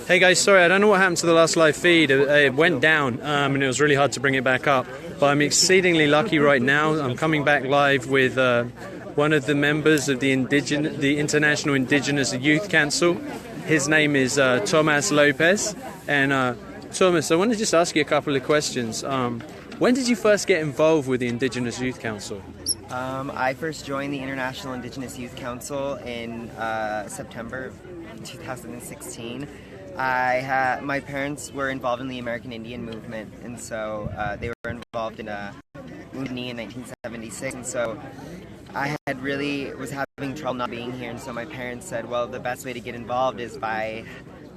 Hey guys, sorry, I don't know what happened to the last live feed. It went down and it was really hard to bring it back up. But I'm exceedingly lucky right now. I'm coming back live with one of the members of the International Indigenous Youth Council. His name is Tomas Lopez. And Thomas, I want to just ask you a couple of questions. When did you first get involved with the Indigenous Youth Council? I first joined the International Indigenous Youth Council in September 2016. My parents were involved in the American Indian movement, and so they were involved in Mutiny in 1976, and so I was having trouble not being here, and so my parents said, well, the best way to get involved is by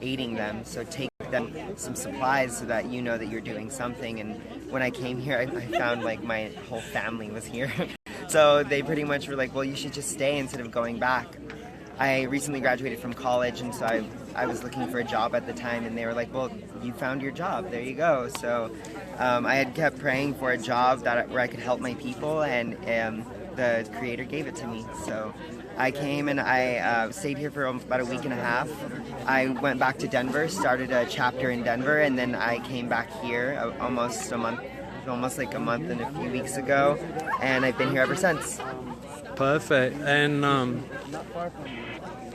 aiding them, so take them some supplies so that you know that you're doing something. And when I came here, I found like my whole family was here. So they pretty much were like, well, you should just stay instead of going back. I recently graduated from college, and so I was looking for a job at the time, and they were like, well, you found your job, there you go. So I had kept praying for a job where I could help my people, and the Creator gave it to me. So I came and I stayed here for about a week and a half. I went back to Denver, started a chapter in Denver, and then I came back here almost like a month and a few weeks ago, and I've been here ever since. Perfect. And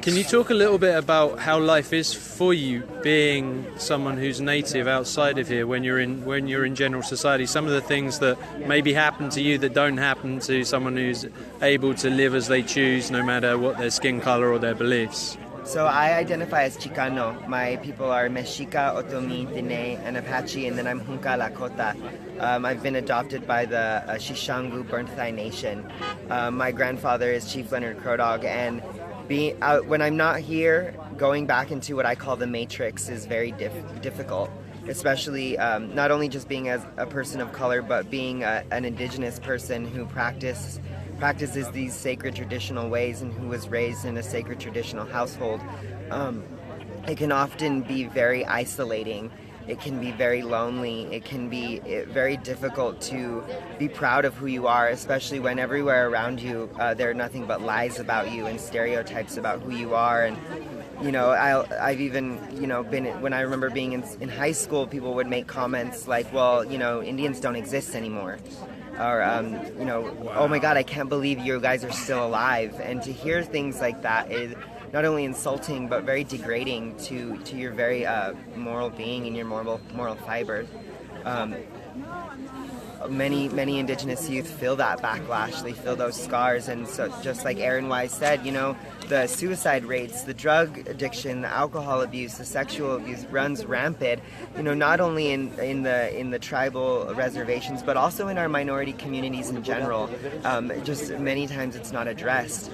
can you talk a little bit about how life is for you, being someone who's native outside of here, when you're in general society? Some of the things that maybe happen to you that don't happen to someone who's able to live as they choose, no matter what their skin color or their beliefs. So I identify as Chicano. My people are Mexica, Otomi, Diné, and Apache, and then I'm Hunka Lakota. I've been adopted by the Shishangu Burnt Thigh Nation. My grandfather is Chief Leonard Crodog, and when I'm not here, going back into what I call the matrix is very difficult, especially not only just being as a person of color, but being an indigenous person who practices these sacred traditional ways and who was raised in a sacred traditional household. It can often be very isolating. It can be very lonely. It can be very difficult to be proud of who you are, especially when everywhere around you there are nothing but lies about you and stereotypes about who you are. And I've even been, when I remember being in high school, people would make comments like, well, Indians don't exist anymore. Or, oh my God, I can't believe you guys are still alive. And to hear things like that is not only insulting, but very degrading to your very moral being and your moral fiber. Many indigenous youth feel that backlash, they feel those scars, and so just like Aaron Wise said, the suicide rates, the drug addiction, the alcohol abuse, the sexual abuse runs rampant, not only in the tribal reservations, but also in our minority communities in general. Just many times it's not addressed.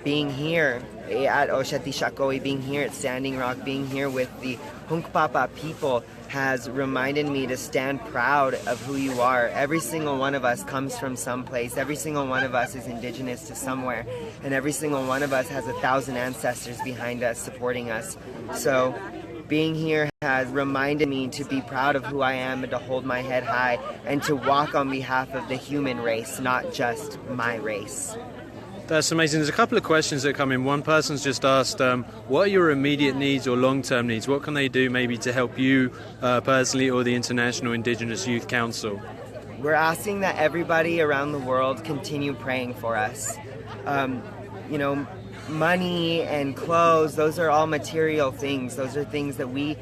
Being here at Osheti Shakoi, being here at Standing Rock, being here with the Hunkpapa people has reminded me to stand proud of who you are. Every single one of us comes from someplace. Every single one of us is indigenous to somewhere. And every single one of us has 1,000 ancestors behind us supporting us. So being here has reminded me to be proud of who I am and to hold my head high and to walk on behalf of the human race, not just my race. That's amazing. There's a couple of questions that come in. One person's just asked, what are your immediate needs or long-term needs? What can they do maybe to help you personally or the International Indigenous Youth Council? We're asking that everybody around the world continue praying for us. Money and clothes, those are all material things. Those are things that we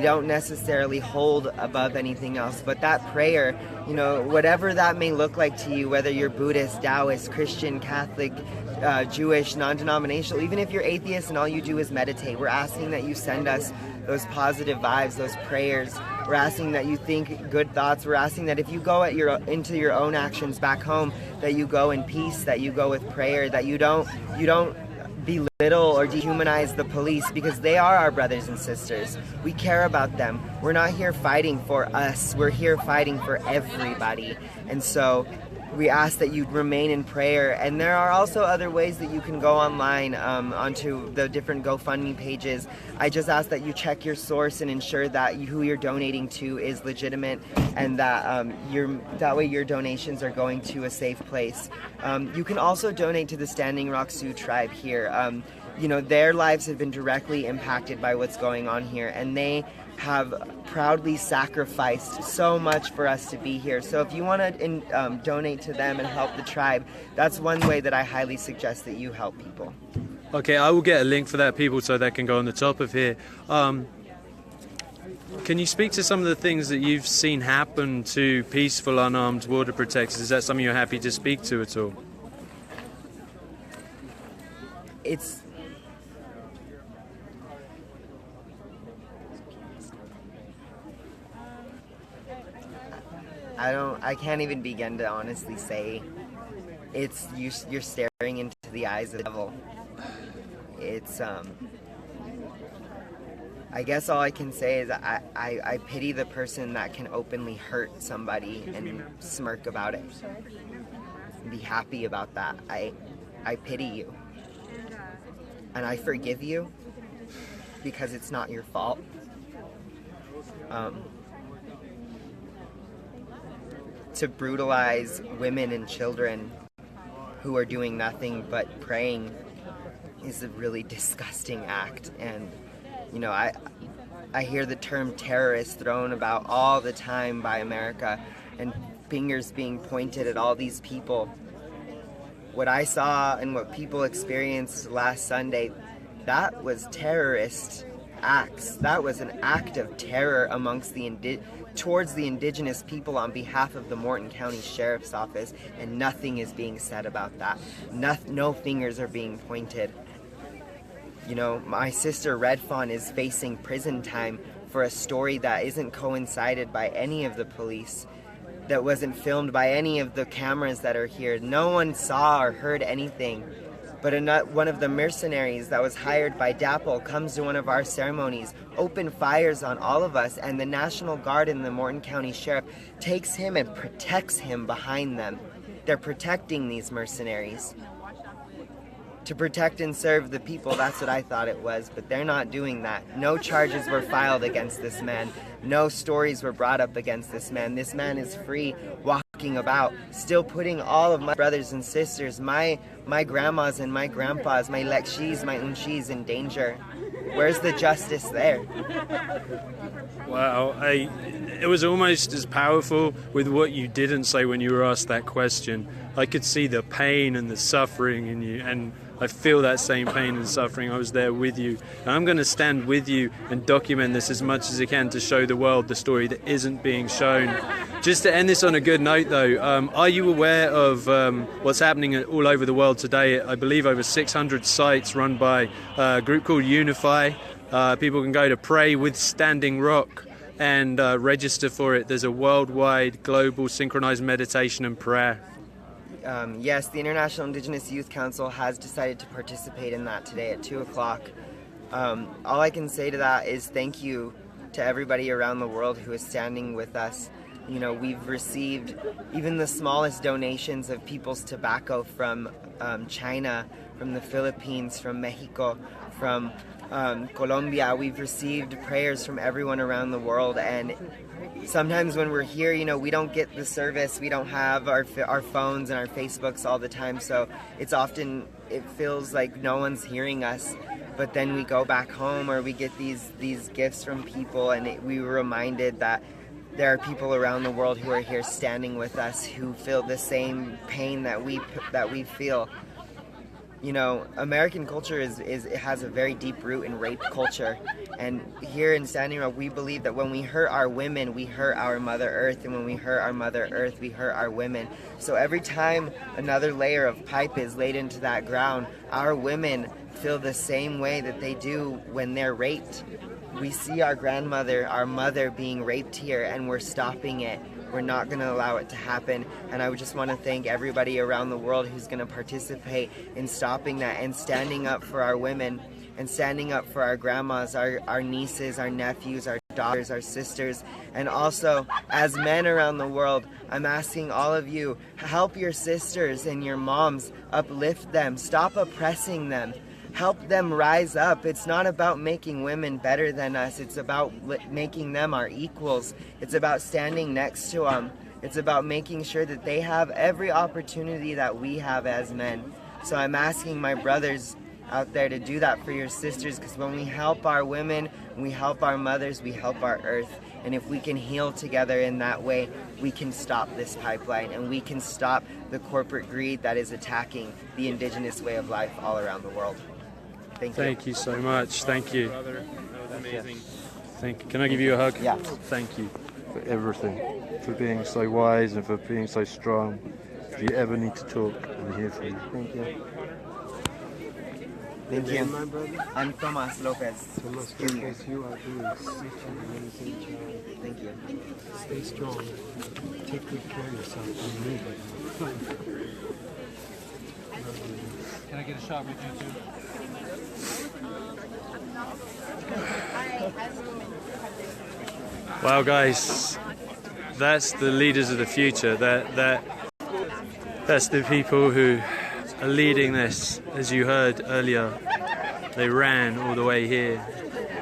don't necessarily hold above anything else. But that prayer, whatever that may look like to you, whether you're Buddhist, Taoist, Christian, Catholic, Jewish, non-denominational, even if you're atheist and all you do is meditate, we're asking that you send us those positive vibes, those prayers. We're asking that you think good thoughts. We're asking that if you go into your own actions back home, that you go in peace, that you go with prayer, that you don't belittle or dehumanize the police, because they are our brothers and sisters. We care about them. We're not here fighting for us. We're here fighting for everybody. And so we ask that you remain in prayer. And there are also other ways that you can go online onto the different GoFundMe pages. I just ask that you check your source and ensure that who you're donating to is legitimate, and that that way your donations are going to a safe place. You can also donate to the Standing Rock Sioux tribe here. their lives have been directly impacted by what's going on here, and they have proudly sacrificed so much for us to be here. So if you want to donate to them and help the tribe, that's one way that I highly suggest that you help people. Okay, I will get a link for that, people, so they can go on the top of here. Can you speak to some of the things that you've seen happen to peaceful unarmed border protectors? Is that something you're happy to speak to at all? I can't even begin to honestly say. You're staring into the eyes of the devil. I guess all I can say is I pity the person that can openly hurt somebody and smirk about it. Be happy about that. I pity you. And I forgive you because it's not your fault. To brutalize women and children who are doing nothing but praying is a really disgusting act. And I hear the term terrorist thrown about all the time by America, and fingers being pointed at all these people. What I saw and what people experienced last Sunday, that was terrorist acts. That was an act of terror amongst towards the indigenous people on behalf of the Morton County Sheriff's Office, and nothing is being said about that. No fingers are being pointed. My sister Red Fawn is facing prison time for a story that isn't coincided by any of the police, that wasn't filmed by any of the cameras that are here. No one saw or heard anything. But one of the mercenaries that was hired by DAPL comes to one of our ceremonies, open fires on all of us, and the National Guard and the Morton County Sheriff takes him and protects him behind them. They're protecting these mercenaries. To protect and serve the people, that's what I thought it was, but they're not doing that. No charges were filed against this man. No stories were brought up against this man. This man is free, walking about, still putting all of my brothers and sisters, my grandmas and my grandpas, my lekshis, my unshis in danger. Where's the justice there? Wow, it was almost as powerful with what you didn't say when you were asked that question. I could see the pain and the suffering in you, and I feel that same pain and suffering. I was there with you. And I'm going to stand with you and document this as much as I can to show the world the story that isn't being shown. Just to end this on a good note, though, are you aware of what's happening all over the world today? I believe over 600 sites run by a group called Unify. People can go to Pray with Standing Rock and register for it. There's a worldwide, global, synchronized meditation and prayer. Yes, the International Indigenous Youth Council has decided to participate in that today at 2 o'clock. All I can say to that is thank you to everybody around the world who is standing with us. We've received even the smallest donations of people's tobacco from China, from the Philippines, from Mexico, from Colombia. We've received prayers from everyone around the world, and sometimes when we're here, we don't get the service. We don't have our phones and our Facebooks all the time, so it feels like no one's hearing us. But then we go back home, or we get these gifts from people, and we were reminded that there are people around the world who are here standing with us, who feel the same pain that we feel. American culture has a very deep root in rape culture, and here in Standing Rock, we believe that when we hurt our women, we hurt our Mother Earth, and when we hurt our Mother Earth, we hurt our women. So every time another layer of pipe is laid into that ground, our women feel the same way that they do when they're raped. We see our grandmother, our mother being raped here, and we're stopping it. We're not going to allow it to happen. And I would just want to thank everybody around the world who's going to participate in stopping that and standing up for our women and standing up for our grandmas, our nieces, our nephews, our daughters, our sisters. And also, as men around the world, I'm asking all of you, help your sisters and your moms, uplift them, stop oppressing them. Help them rise up. It's not about making women better than us. It's about making them our equals. It's about standing next to them. It's about making sure that they have every opportunity that we have as men. So I'm asking my brothers out there to do that for your sisters, because when we help our women, we help our mothers, we help our earth. And if we can heal together in that way, we can stop this pipeline and we can stop the corporate greed that is attacking the indigenous way of life all around the world. Thank you. Thank you so much. Thank you. Brother, that was amazing. Thank you. Can I give you a hug? Yeah. Thank you. For everything, for being so wise and for being so strong. If you ever need to talk, I'm here for you. Thank you. Thank Your name, you. my brother? I'm Tomas Lopez Thomas Jr. Lopez, you are doing such an amazing job. Thank you. Stay strong. Take good care of yourself. And move it. Can I get a shot with you too? Wow, guys, that's the leaders of the future. That's the people who are leading this. As you heard earlier, they ran all the way here,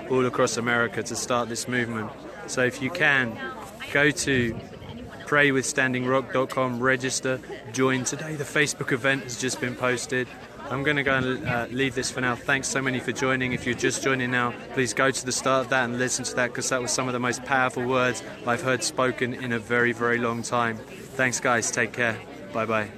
all across America to start this movement. So if you can, go to praywithstandingrock.com, register, join today. The Facebook event has just been posted. I'm going to go and leave this for now. Thanks so many for joining. If you're just joining now, please go to the start of that and listen to that, because that was some of the most powerful words I've heard spoken in a very, very long time. Thanks, guys. Take care. Bye-bye.